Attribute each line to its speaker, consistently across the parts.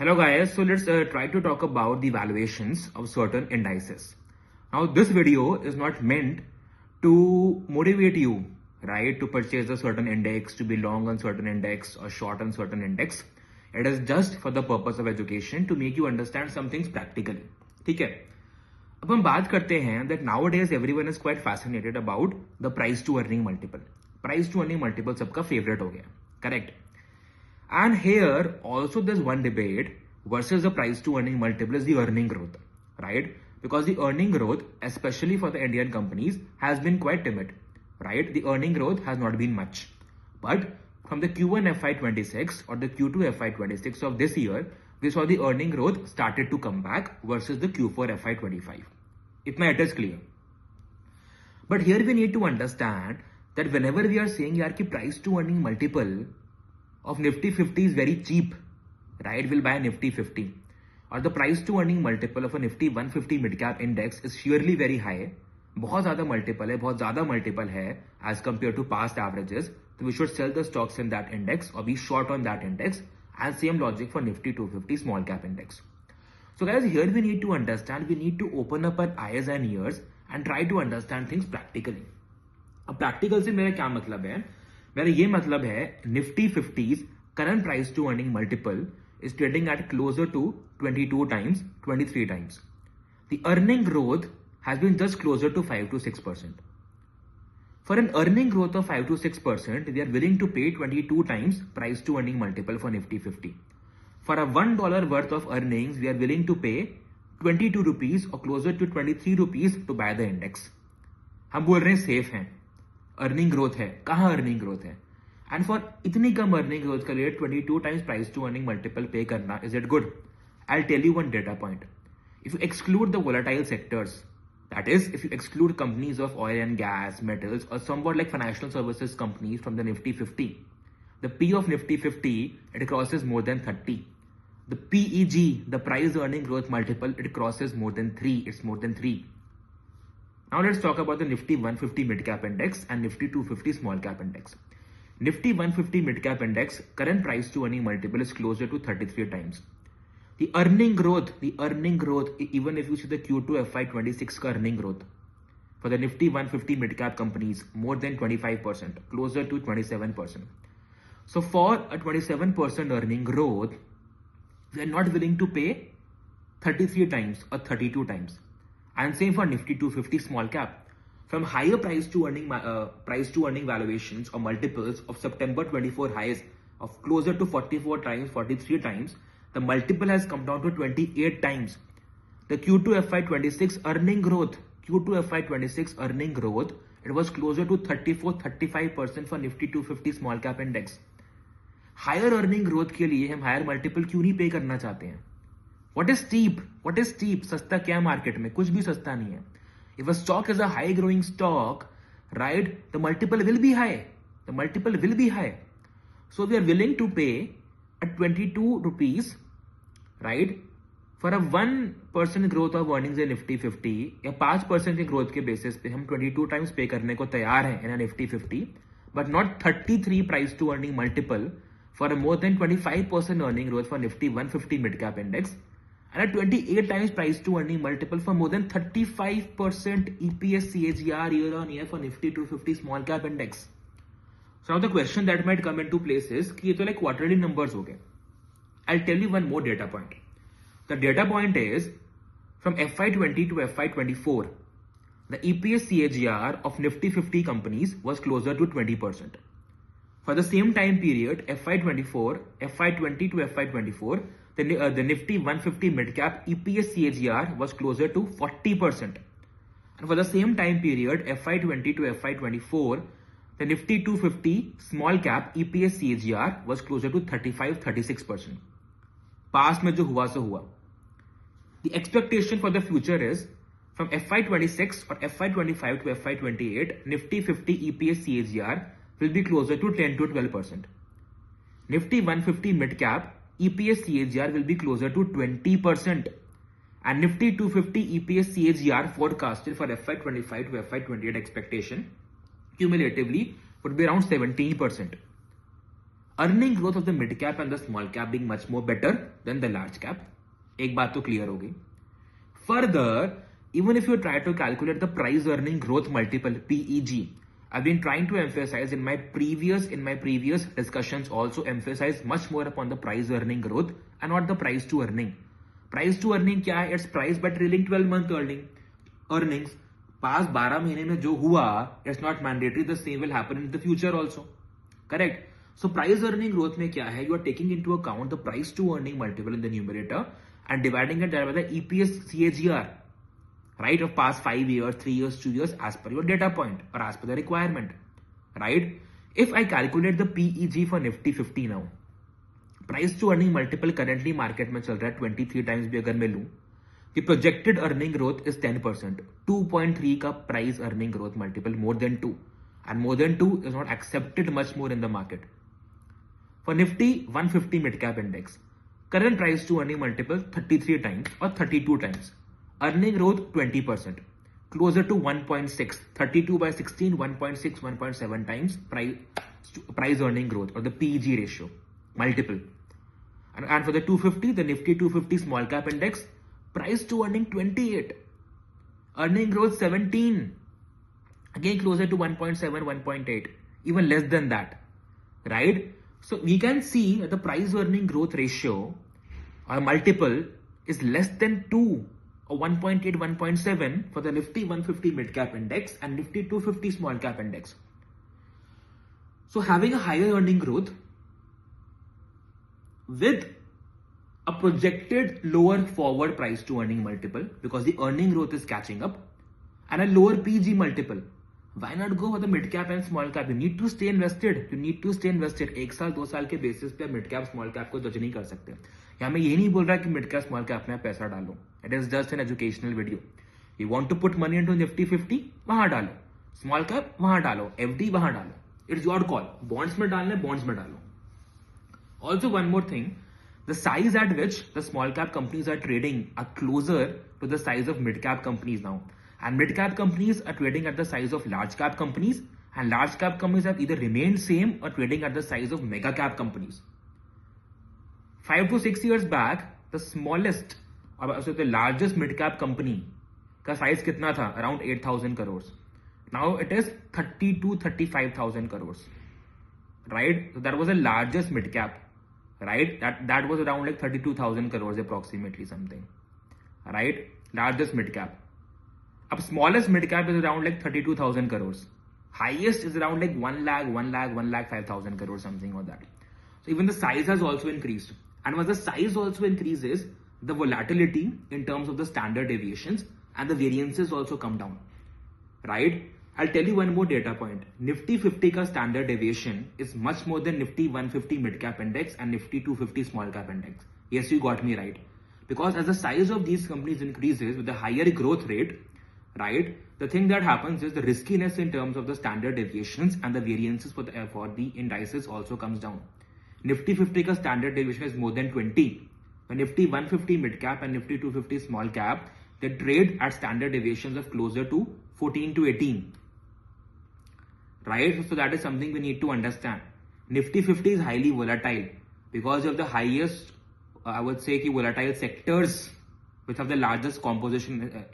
Speaker 1: Hello guys, so let's try to talk about the valuations of certain indices. Now this video is not meant to motivate you, right, to purchase a certain index, to be long on certain index or short on certain index. It is just for the purpose of education to make you understand some things practically. ठीक है? अब हम बात करते हैं that nowadays everyone is quite fascinated about the price to earning multiple. Price to earning multiple सबका favorite हो गया, correct? And here also there's one debate versus the price to earning multiple is the earning growth, right? Because the earning growth, especially for the Indian companies, has been quite timid, right? The earning growth has not been much. But from the Q1 FY26 or the Q2 FY26 of this year, we saw the earning growth started to come back versus the Q4 FY25. Itna it is clear. But here we need to understand that whenever we are saying yaar ki price to earning multiple of Nifty 50 is very cheap, right? We'll buy Nifty 50. Or the price to earning multiple of a Nifty 150 mid cap index is sheerly very high. बहुत ज़्यादा multiple है as compared to past averages. So we should sell the stocks in that index or be short on that index. And same logic for Nifty 250 small cap index. So guys, here we need to understand, we need to open up our eyes and ears and try to understand things practically. अब practical से मेरा क्या मतलब है? मेरा ये मतलब है Nifty 50's current price to earning multiple is trading at closer to 22 times, 23 times. The earning growth has been just closer to 5 to 6%. For an earning growth of 5 to 6%, we are willing to pay 22 times price to earning multiple for Nifty 50. For a $1 worth of earnings, we are willing to pay 22 rupees or closer to 23 rupees to buy the index. हम बोल रहे हैं safe हैं. Earning growth है, कहाँ earning growth है? And for इतनी कम अर्निंग ग्रोथ के लिए 22 times price to earning multiple pay करना, is it good? I tell you one data point. If you exclude the volatile sectors, that is if you exclude companies of oil and gas, metals और somewhat like financial services companies from the Nifty 50, the P of Nifty 50 it crosses more than 30. The PEG, the price earning growth multiple, it crosses more then 3. It's more than 3. Now let's talk about the Nifty 150 mid cap index and Nifty 250 small cap index. Nifty 150 mid cap index current price to earning multiple is closer to 33 times. The earning growth, even if you see the Q2 FY26 earning growth for the Nifty 150 mid cap companies, more than 25%, closer to 27%. So for a 27% earning growth, we are not willing to pay 33 times or 32 times. And same for Nifty 250 small cap. From higher price to earning valuations or multiples of September 24 highs of closer to 44 times, 43 times, the multiple has come down to 28 times. The Q2 FY26 earning growth, it was closer to 34-35% for Nifty 250 small cap index. Higher earning growth के लिए हम higher multiple क्यों नहीं पे करना चाहते हैं? What is steep? सस्ता क्या मार्केट में? कुछ भी सस्ता नहीं है. If a stock is a high growing stock, right, the multiple will be high. So we are willing to pay at 22 rupees, right, for a 1% growth of earnings in Nifty 50 या 5% के growth के basis पे हम 22 times पे करने को तैयार हैं in a Nifty 50, but not 33 price to earning multiple for a more than 25% earning growth for Nifty 150 mid cap index. And a 28 times price to earning multiple for more than 35% EPS CAGR year on year for Nifty 250 small cap index. So now the question that might come into place is कि ये तो like quarterly numbers हो गए. I'll tell you one more data point. The data point is from FY20 to FY24, the EPS CAGR of Nifty 50 companies was closer to 20%. For the same time period, FY20 to FY24, the Nifty 150 mid cap EPS CAGR was closer to 40%. And for the same time period, FY20 to FY24, the Nifty 250 small cap EPS CAGR was closer to 35-36%. Past में जो हुआ सो हुआ. The expectation for the future is from FY26 or FY25 to FY28, Nifty 50 EPS CAGR will be closer to 10 to 12%. Nifty 150 mid cap EPS CAGR will be closer to 20%. And Nifty 250 EPS CAGR forecasted for FY25 to FY28 expectation cumulatively would be around 17%. Earning growth of the mid cap and the small cap being much more better than the large cap. एक बात तो clear हो गई. Further, even if you try to calculate the price earning growth multiple PEG, I've been trying to emphasize in my previous discussions also emphasize much more upon the price earning growth and not the price to earning. Price to earning क्या है? It's price by trailing 12-month earnings. Past 12 महीने में जो हुआ, it's not mandatory. The same will happen in the future also. Correct? So price earning growth में क्या है? You are taking into account the price to earning multiple in the numerator and dividing it by the EPS CAGR. Right, of past 5 years, 3 years, 2 years, as per your data point or as per the requirement. Right? If I calculate the PEG for Nifty 50 now, price to earning multiple currently market में चल रहा है 23 times भी अगर मैं लूं, कि projected earning growth is 10%. 2.3 का price earning growth multiple more than 2, and more than 2 is not accepted much more in the market. For Nifty 150 mid cap index, current price to earning multiple 33 times or 32 times. Earning growth 20%, closer to 1.6, 32 by 16, 1.6, 1.7 times price earning growth or the PEG ratio, multiple. And for the 250, the Nifty 250 small cap index, price to earning 28, earning growth 17, again closer to 1.7, 1.8, even less than that, right? So we can see that the price earning growth ratio or multiple is less than 2. Or 1.8, 1.7 for the Nifty 150 mid cap index and Nifty 250 small cap index. So having a higher earning growth with a projected lower forward price to earning multiple because the earning growth is catching up and a lower PG multiple. Why not go for the mid cap and small cap? You need to stay invested. You need to stay invested. 1 साल 2 साल के basis पे mid cap small cap को जज नहीं कर सकते. यहाँ मैं ये नहीं बोल रहा कि मिड कैप स्मॉल कैप में पैसा डालो. It is just an educational video. You want to put money into Nifty 50, वहां डालो. स्मॉल कैप वहां डालो. एफडी वहां डालो. It's your call. बॉन्ड्स में डालना है, बॉन्ड्स में डालो. Also one more thing, the size at which the small cap companies are trading are closer to the size of mid cap companies now. And mid cap companies are trading at the size of large cap companies, and large cap companies have either remained same or trading at the size of mega cap companies. 5 to 6 years back, the smallest or so the largest mid cap company का size कितना था? Around 8,000 crores. Now it is 30 to 35,000 crores. Right? So that was the largest mid cap. Right? That was around like 32,000 crores approximately something. Right? Largest mid cap. Up smallest mid cap is around like 32,000 crores. Highest is around like 1 lakh 5,000 crores, something like that. So even the size has also increased. And once the size also increases, the volatility in terms of the standard deviations and the variances also come down. Right? I'll tell you one more data point. Nifty 50 ka standard deviation is much more than Nifty 150 mid cap index and Nifty 250 small cap index. Yes, you got me right. Because as the size of these companies increases with the higher growth rate, right, the thing that happens is the riskiness in terms of the standard deviations and the variances for the indices also comes down. Nifty 50 ka standard deviation is more than 20. When Nifty 150 mid cap and Nifty 250 small cap, they trade at standard deviations of closer to 14 to 18. Right? So that is something we need to understand. Nifty 50 is highly volatile because of the highest, I would say, volatile sectors which have the largest composition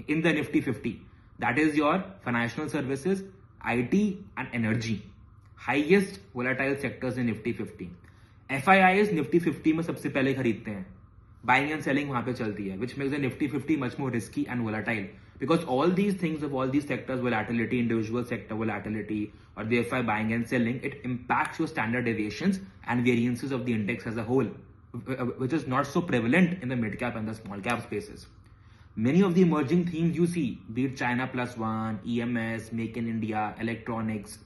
Speaker 1: in the Nifty 50. That is your financial services, IT and energy. Highest volatile sectors in Nifty 50. FIIs Nifty 50 में सबसे पहले खरीदते हैं. Buying and selling वहाँ पे चलती है, which makes the Nifty 50 much more risky and volatile. Because all these things of all these sectors, volatility, individual sector volatility, or the FI buying and selling, it impacts your standard deviations and variances of the index as a whole, which is not so prevalent in the mid cap and the small cap spaces. Many of the emerging themes you see, be it China +1, EMS, Make in India, electronics,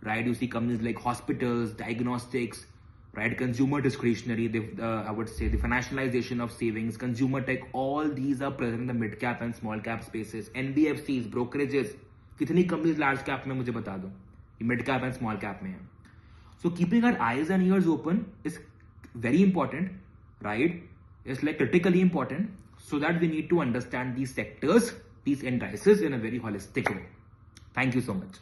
Speaker 1: right? You see companies like hospitals, diagnostics, right? Consumer discretionary, I would say the financialization of savings, consumer tech, all these are present in the mid cap and small cap spaces. NBFCs, brokerages, कितनी companies large cap में मुझे बता दो, mid cap and small cap में है. So keeping our eyes and ears open is very important, right? It's like critically important, so that we need to understand these sectors, these indices in a very holistic way. Thank you so much.